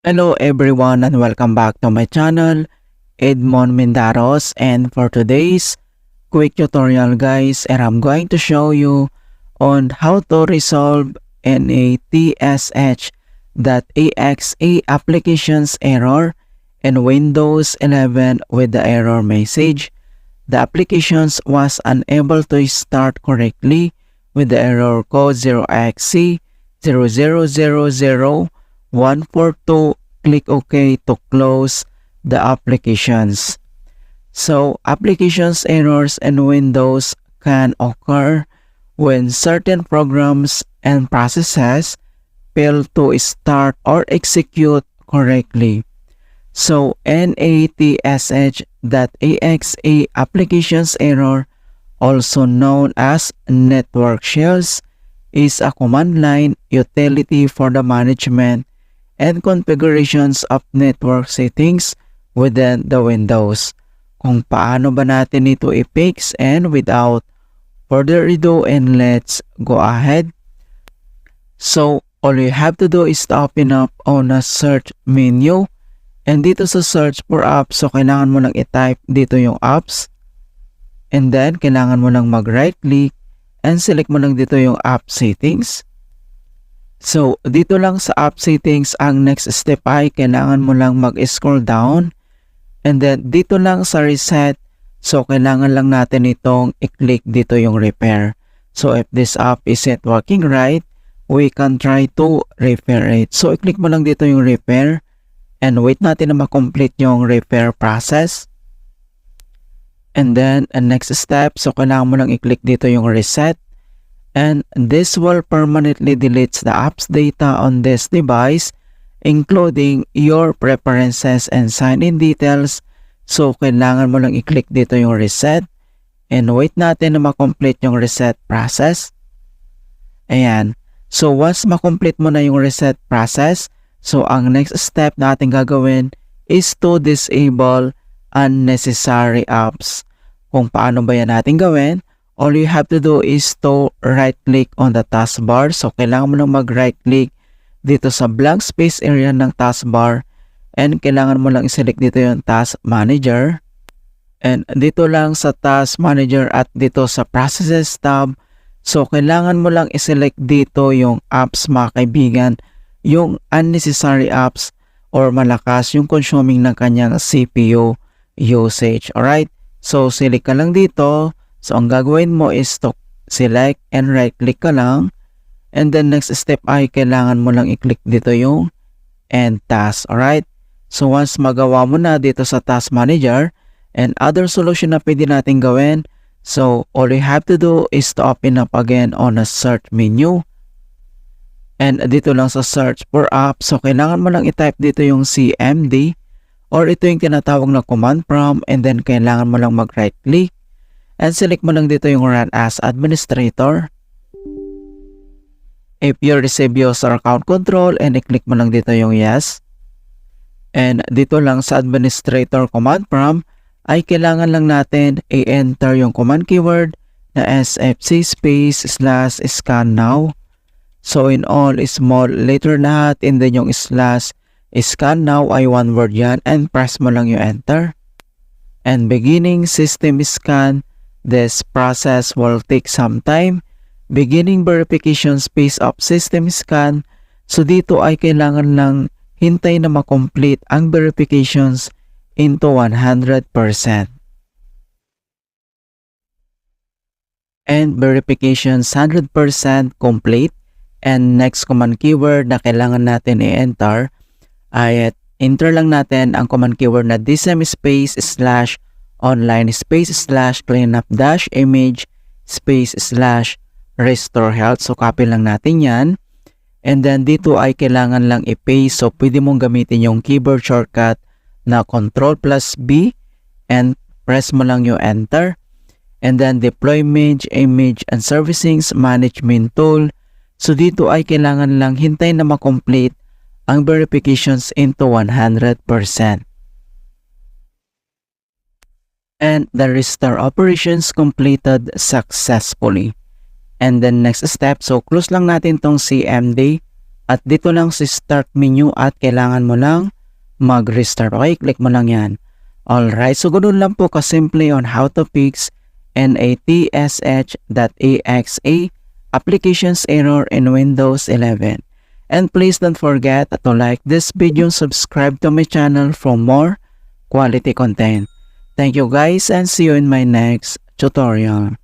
Hello everyone and welcome back to my channel, Edmond Mendaros, and for today's quick tutorial guys, and I'm going to show you on how to resolve NATSH.exe applications error in Windows 11 with the error message. The applications was unable to start correctly with the error code 0xC0000142. Click OK to close the applications. So, applications errors in Windows can occur when certain programs and processes fail to start or execute correctly. So, NATSH.exe applications error, also known as network shells, is a command line utility for the management and configurations of network settings within the Windows. Kung paano ba natin ito i-fix, and without further ado, and let's go ahead. So, all you have to do is to open up on a search menu, and dito sa search for apps, so kailangan mo lang i-type dito yung apps, and then kailangan mo lang mag-right click and select mo lang dito yung app settings. So, dito lang sa app settings, ang next step ay kailangan mo lang mag-scroll down. And then, dito lang sa reset, so kailangan lang natin itong i-click dito yung repair. So, if this app isn't working right, we can try to repair it. So, i-click mo lang dito yung repair and wait natin na ma-complete yung repair process. And then, next step, so kailangan mo lang i-click dito yung reset. And this will permanently delete the app's data on this device, including your preferences and sign-in details. So, kailangan mo lang i-click dito yung reset and wait natin na ma-complete yung reset process. Ayan. So, once ma-complete mo na yung reset process, so ang next step na ating gagawin is to disable unnecessary apps. Kung paano ba yan natin gawin? All you have to do is to right click on the taskbar. So, kailangan mo lang mag-right click dito sa blank space area ng taskbar. And kailangan mo lang i-select dito yung task manager. And dito lang sa task manager at dito sa processes tab. So, kailangan mo lang i-select dito yung apps mga kaibigan. Yung unnecessary apps or malakas yung consuming ng kanyang CPU usage. Alright? So, select ka lang dito. So, ang gagawin mo is to select and right-click ka lang. And then, next step ay kailangan mo lang i-click dito yung End Task. Alright? So, once magawa mo na dito sa Task Manager and other solution na pwede natin gawin, so, all you have to do is to open up again on a search menu. And dito lang sa search for app, so kailangan mo lang i-type dito yung CMD or ito yung tinatawag na command prompt, and then kailangan mo lang mag-right-click. And select mo lang dito yung Run as Administrator. If you receive user account control, and i-click mo lang dito yung Yes. And dito lang sa Administrator command prompt, ay kailangan lang natin i-enter yung command keyword na sfc /scan now. So in all small letter lahat, and then yung /scan now ay one word yan, and press mo lang yung enter. And beginning system scan. This process will take some time. Beginning verification space of system scan. So dito ay kailangan lang hintay na makomplete ang verifications into 100%. And verifications 100% complete. And next command keyword na kailangan natin i-enter ay enter lang natin ang command keyword na dsm space / online space / cleanup dash image space / restore health. So, copy lang natin yan. And then, dito ay kailangan lang i-paste. So, pwede mong gamitin yung keyboard shortcut na Ctrl+B and press mo lang yung enter. And then, deployment, image, and servicings management tool. So, dito ay kailangan lang hintay na makomplete ang verifications into 100%. And the restore operations completed successfully. And then next step, so close lang natin tong CMD At dito lang sa start menu at kailangan mo lang mag-restart. Okay, click mo lang yan. Alright, so ganoon lang po kasimple on how to fix NATSH.exe applications error in Windows 11. And please don't forget to like this video and subscribe to my channel for more quality content. Thank you guys and see you in my next tutorial.